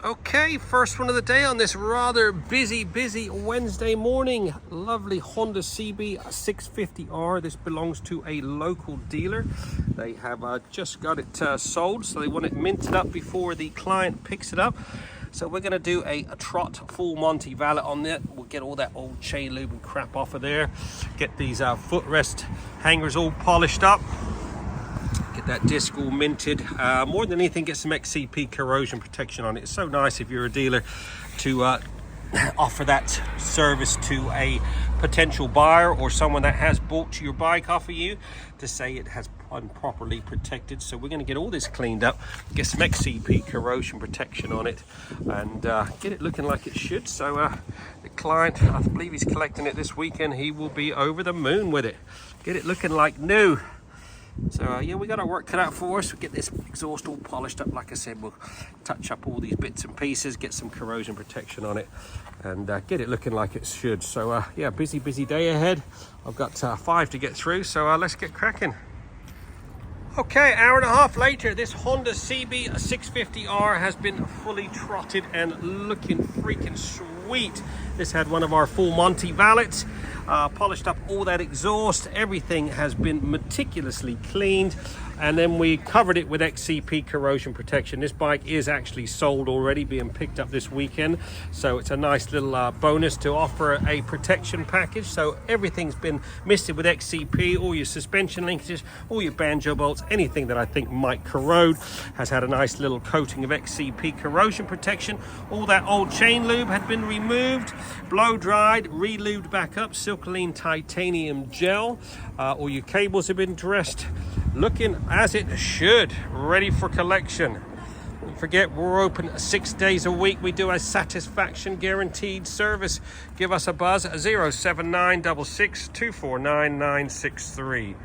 Okay, first one of the day on this rather busy Wednesday morning. Lovely Honda CB650R. This belongs to a local dealer. They have just got it sold, so they want it minted up before the client picks it up. So we're going to do a trot full Monty valet on it. We'll get all that old chain lube and crap off of there. Get these footrest hangers all polished up. Get that disc all minted. More than anything, get some XCP corrosion protection on it. It's so nice if you're a dealer to offer that service to a potential buyer or someone that has bought your bike off of you, to say it has been properly protected. So we're going to get all this cleaned up, get some XCP corrosion protection on it, and get it looking like it should. So the client, I believe he's collecting it this weekend, he will be over the moon with it. Get it looking like new. So yeah, we got our work cut out for us. We'll get this exhaust all polished up. Like I said, we'll touch up all these bits and pieces, get some corrosion protection on it, and get it looking like it should. So yeah, busy day ahead. I've got 5 to get through, so let's get cracking. Okay, hour and a half later, this Honda CB650R has been fully trotted and looking freaking sweet. This had one of our full Monty valets, polished up all that exhaust. Everything has been meticulously cleaned, and then we covered it with XCP corrosion protection. This bike is actually sold already, being picked up this weekend, so it's a nice little bonus to offer a protection package. So everything's been misted with XCP. All your suspension linkages, all your banjo bolts, anything that I think might corrode has had a nice little coating of XCP corrosion protection. All that old chain lube had been removed, blow dried, re-lubed back up, Silcoline titanium gel. All your cables have been dressed, looking as it should, ready for collection. Don't forget, we're open 6 days a week. We do a satisfaction guaranteed service. Give us a buzz at 07966 249 963.